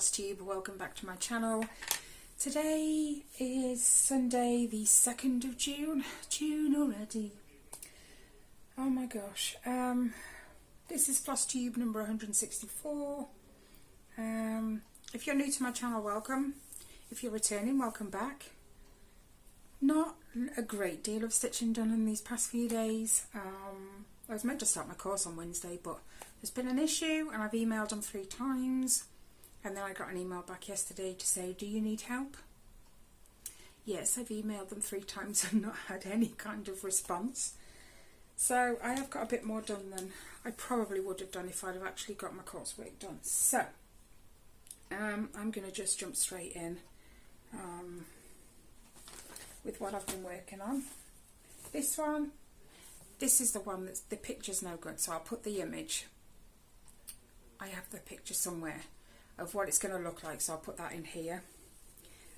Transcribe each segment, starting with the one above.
flosstube. Welcome back to my channel. Today is Sunday the 2nd of June. June already. Oh my gosh. This is flosstube number 164. If you're new to my channel, welcome. If you're returning, welcome back. Not a great deal of stitching done in these past few days. I was meant to start my course on Wednesday, but there's been an issue and I've emailed them 3 times, and then I got an email back yesterday to say, do you need help? Yes, I've emailed them 3 times and not had any kind of response. So I have got a bit more done than I probably would have done if I'd have actually got my coursework done. So I'm going to just jump straight in with what I've been working on. This is the one that's, the picture's no good, so I'll put the image. I have the picture somewhere of what it's going to look like, so I'll put that in here.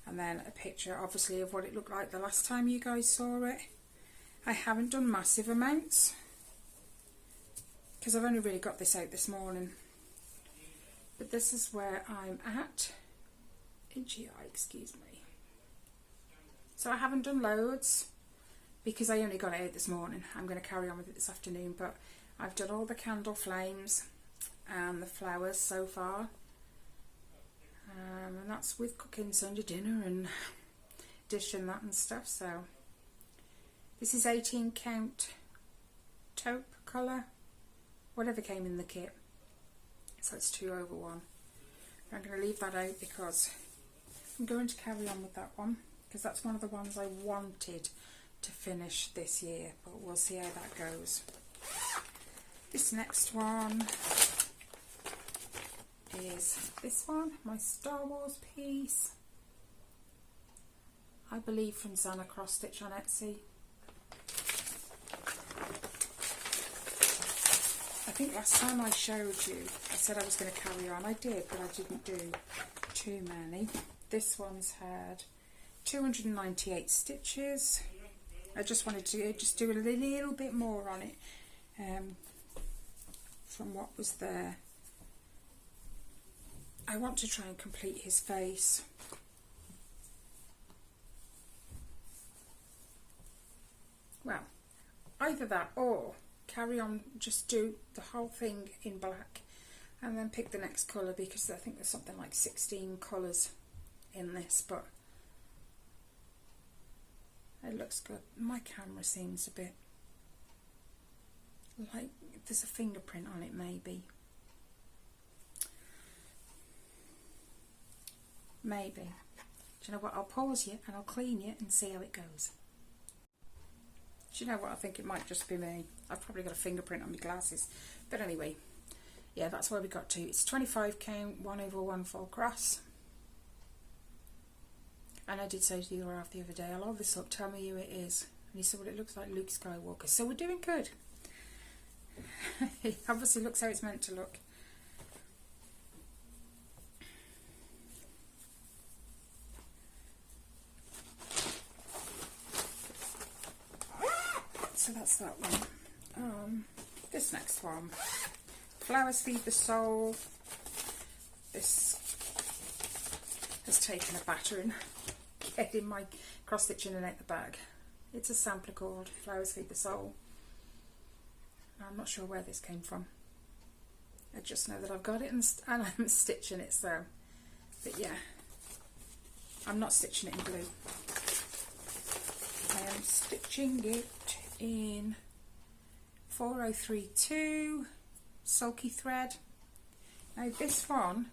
And then a picture, obviously, of what it looked like the last time you guys saw it. I haven't done massive amounts, because I've only really got this out this morning. But this is where I'm at. Inchi eye, excuse me. So I haven't done loads, because I only got it out this morning. I'm going to carry on with it this afternoon, but I've done all the candle flames and the flowers so far. And that's with cooking Sunday dinner and dishing that and stuff. So this is 18 count taupe colour, whatever came in the kit. So it's 2/1. I'm going to leave that out because I'm going to carry on with that one, because that's one of the ones I wanted to finish this year, but we'll see how that goes. This next one is this one, my Star Wars piece, I believe from Zana Cross Stitch on Etsy. I think last time I showed you I said I was going to carry on. I did, but I didn't do too many. This one's had 298 stitches. I just wanted to just do a little bit more on it from what was there. I want to try and complete his face. Well, either that or carry on, just do the whole thing in black and then pick the next colour, because I think there's something like 16 colours in this, but it looks good. My camera seems a bit like there's a fingerprint on it, maybe. Maybe. Do you know what? I'll pause you and I'll clean you and see how it goes. Do you know what? I think it might just be me. I've probably got a fingerprint on my glasses. But anyway, yeah, that's where we got to. It's 25 count, 1/1 full cross. And I did say to the other day, I'll hold this up, tell me who it is. And he said, well, it looks like Luke Skywalker. So we're doing good. It obviously looks how it's meant to look. So that's that one. This next one, Flowers Feed the Soul. This has taken a battering getting my cross stitching and out the bag. It's a sampler called Flowers Feed the Soul. I'm not sure where this came from. I just know that I've got it and I'm stitching it, so. But yeah, I'm not stitching it in blue. I am stitching it in 4032 sulky thread. Now this one,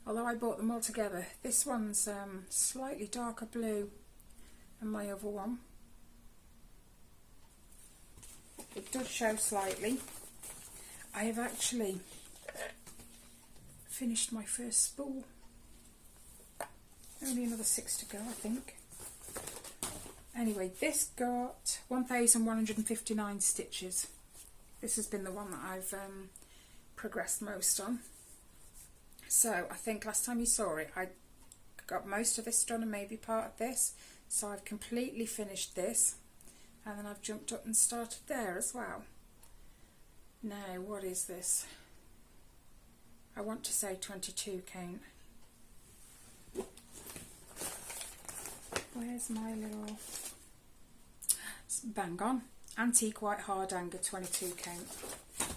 although I bought them all together, this one's slightly darker blue than my other one. It does show slightly. I have actually finished my first spool. Only another 6 to go, I think. Anyway, this got 1,159 stitches. This has been the one that I've progressed most on. So I think last time you saw it, I got most of this done and maybe part of this. So I've completely finished this, and then I've jumped up and started there as well. Now, what is this? I want to say 22 count. there's my little bang on antique white hard hanger 22 count,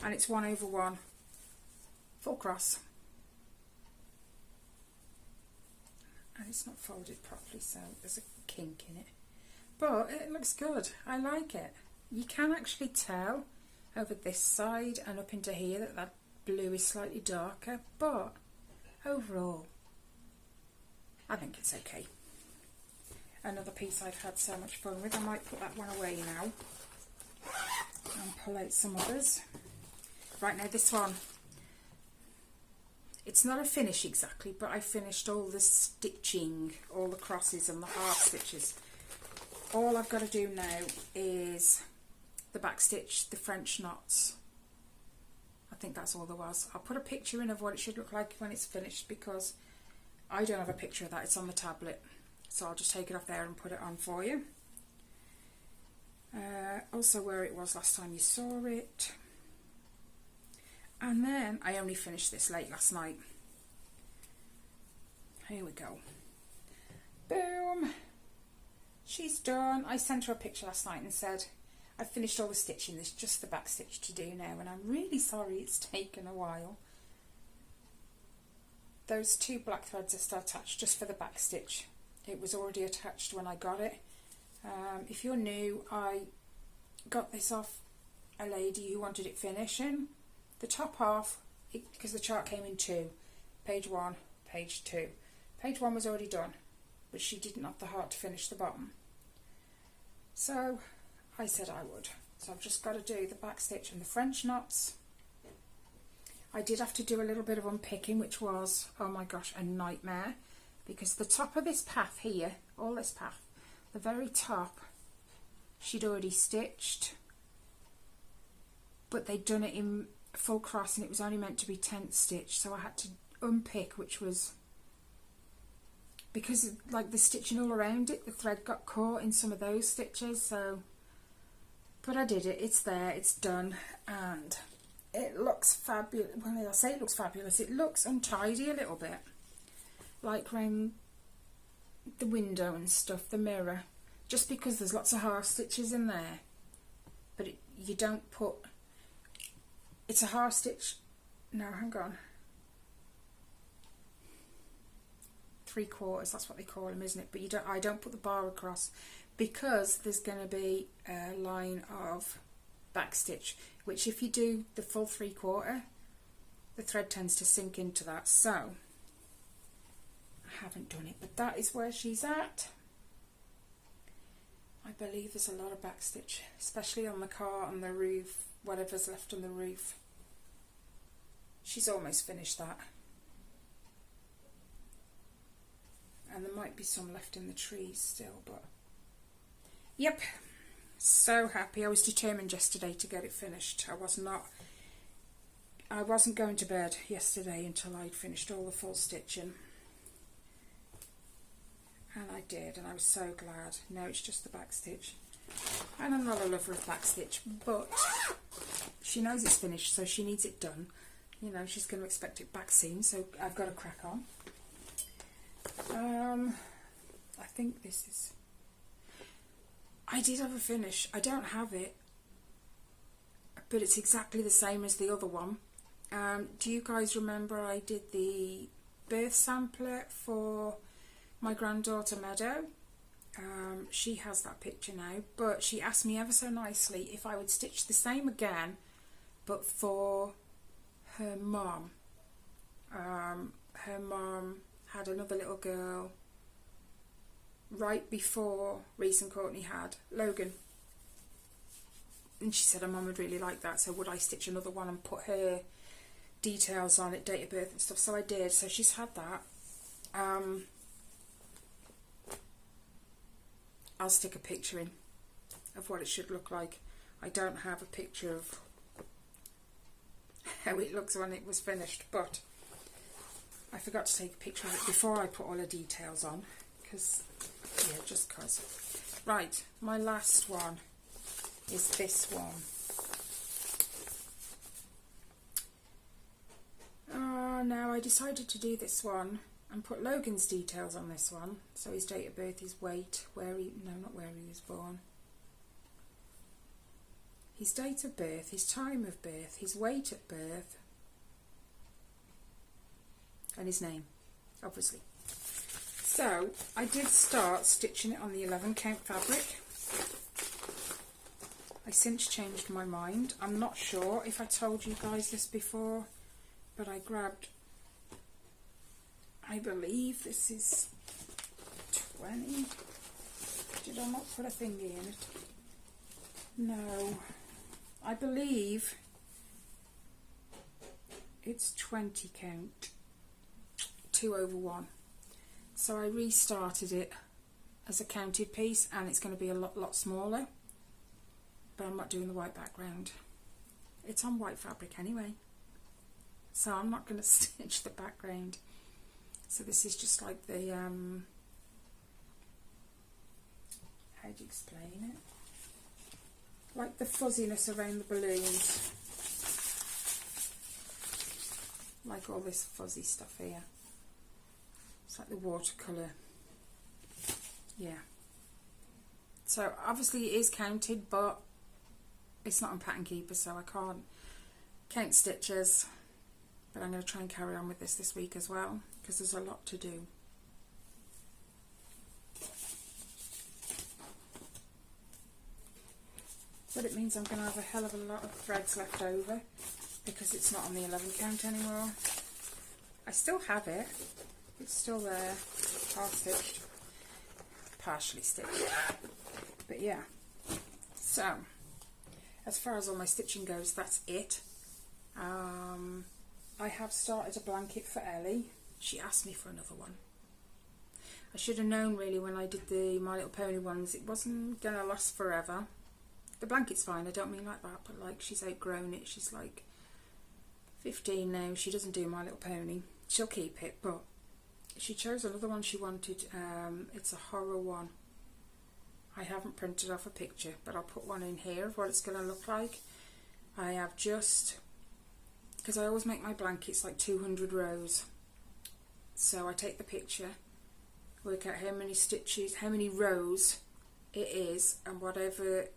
and it's 1/1 full cross, and it's not folded properly, so there's a kink in it, but it looks good. I like it. You can actually tell over this side and up into here that that blue is slightly darker, but overall I think it's okay. Another piece I've had so much fun with. I might put that one away now and pull out some others. Right, now this one, it's not a finish exactly, but I finished all the stitching, all the crosses and the half stitches. All I've got to do now is the back stitch, the French knots. I think that's all there was. I'll put a picture in of what it should look like when it's finished, because I don't have a picture of that, it's on the tablet, so I'll just take it off there and put it on for you. Also where it was last time you saw it. And then I only finished this late last night. Here we go. Boom! She's done. I sent her a picture last night and said, I've finished all the stitching, there's just the back stitch to do now, and I'm really sorry it's taken a while. Those 2 black threads are still attached just for the back stitch. It was already attached when I got it. If you're new, I got this off a lady who wanted it finishing. The top half, because the chart came in 2, page 1, page 2. Page 1 was already done, but she didn't have the heart to finish the bottom. So I said I would. So I've just got to do the back stitch and the French knots. I did have to do a little bit of unpicking, which was, oh my gosh, a nightmare, because the top of this path here, all this path, the very top, she'd already stitched, but they'd done it in full cross and it was only meant to be 10th stitch, so I had to unpick, which was, because like the stitching all around it, the thread got caught in some of those stitches, so, but I did it, it's there, it's done, and it looks fabulous. Well, I say it looks fabulous, it looks untidy a little bit, like around the window and stuff, the mirror, just because there's lots of half stitches in there, but you don't put, it's a half stitch, no, hang on, 3/4, that's what they call them, isn't it? But you don't, I don't put the bar across, because there's going to be a line of back stitch, which if you do the full 3/4, the thread tends to sink into that, so I haven't done it, but that is where she's at. I believe there's a lot of back stitch, especially on the car, on the roof, whatever's left on the roof. She's almost finished that, and there might be some left in the trees still, but yep, so happy. I was determined yesterday to get it finished. I wasn't going to bed yesterday until I'd finished all the full stitching, and I did, and I was so glad. Now it's just the back stitch, and I'm not a lover of back stitch, but she knows it's finished, so she needs it done. You know, she's going to expect it back soon, so I've got to crack on. I think this is, I did have a finish. I don't have it, but it's exactly the same as the other one. Do you guys remember I did the birth sampler for my granddaughter Meadow? She has that picture now, but she asked me ever so nicely if I would stitch the same again, but for her mom. Her mom had another little girl right before Reese and Courtney had Logan, and she said her mum would really like that, so would I stitch another one and put her details on it, date of birth and stuff. So I did, so she's had that. I'll stick a picture in of what it should look like. I don't have a picture of how it looks when it was finished, but I forgot to take a picture of it before I put all the details on, because, yeah, just because. Right, my last one is this one. Now I decided to do this one and put Logan's details on this one. So his date of birth, his weight, not where he was born. His date of birth, his time of birth, his weight at birth, and his name, obviously. So I did start stitching it on the 11 count fabric. I since changed my mind. I'm not sure if I told you guys this before, but I grabbed, I believe this is 20. Did I not put a thingy in it? No. I believe it's 20 count, 2/1. So I restarted it as a counted piece, and it's going to be a lot smaller, but I'm not doing the white background. It's on white fabric anyway, so I'm not going to stitch the background. So this is just like the how do you explain it? Like the fuzziness around the balloons, like all this fuzzy stuff here. It's like the watercolour. Yeah. So obviously it is counted, but it's not on Pattern Keeper, so I can't count stitches. But I'm going to try and carry on with this week as well, because there's a lot to do. But it means I'm going to have a hell of a lot of threads left over, because it's not on the 11 count anymore. I still have it. It's still there, half stitched, partially stitched, but yeah. So, as far as all my stitching goes, that's it. I have started a blanket for Ellie. She asked me for another one. I should have known really when I did the My Little Pony ones, it wasn't going to last forever. The blanket's fine, I don't mean like that, but like she's outgrown it. She's like 15 now, she doesn't do My Little Pony. She'll keep it, but she chose another one she wanted. It's a horror one. I haven't printed off a picture, but I'll put one in here of what it's going to look like. I have just, because I always make my blankets like 200 rows. So I take the picture, work out how many stitches, how many rows it is, and whatever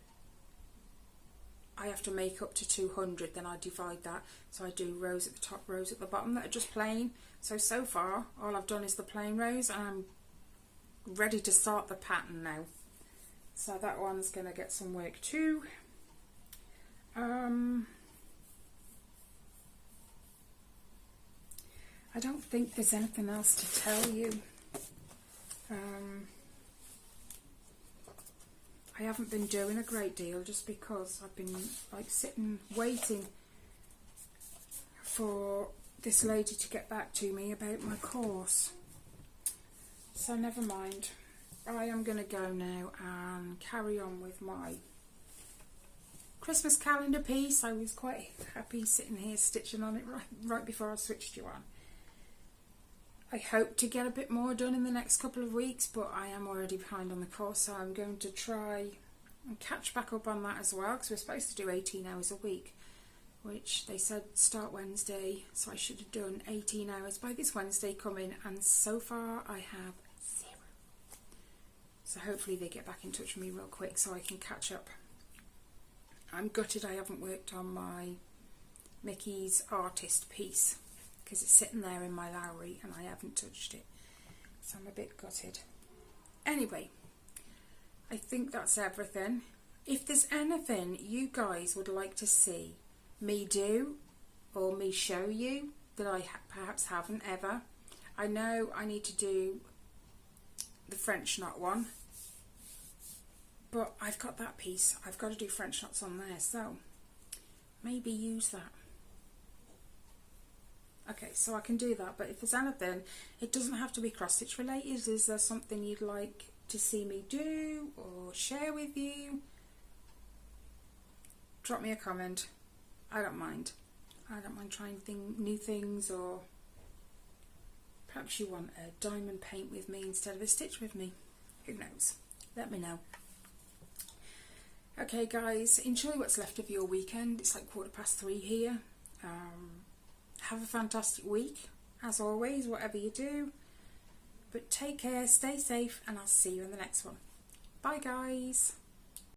I have to make up to 200, then I divide that. So I do rows at the top, rows at the bottom that are just plain. So far, all I've done is the plain rows, and I'm ready to start the pattern now. So that one's going to get some work too. I don't think there's anything else to tell you. I haven't been doing a great deal just because I've been like sitting waiting for this lady to get back to me about my course. So never mind. I am going to go now and carry on with my Christmas calendar piece. I was quite happy sitting here stitching on it right before I switched you on. I hope to get a bit more done in the next couple of weeks, but I am already behind on the course, so I'm going to try and catch back up on that as well, because we're supposed to do 18 hours a week, which they said start Wednesday, so I should have done 18 hours by this Wednesday coming, and so far I have 0. So hopefully they get back in touch with me real quick so I can catch up. I'm gutted I haven't worked on my Mickey's artist piece, because it's sitting there in my Lowry and I haven't touched it, so I'm a bit gutted. Anyway, I think that's everything. If there's anything you guys would like to see me do or me show you that I perhaps haven't ever, I know I need to do the French knot one, but I've got that piece. I've got to do French knots on there, so maybe use that. Okay, so I can do that, but if there's anything, it doesn't have to be cross-stitch related. Is there something you'd like to see me do or share with you? Drop me a comment. I don't mind. I don't mind trying new things, or perhaps you want a diamond paint with me instead of a stitch with me. Who knows? Let me know. Okay guys, enjoy what's left of your weekend. It's like 3:15 here. Have a fantastic week, as always, whatever you do. But take care, stay safe, and I'll see you in the next one. Bye guys.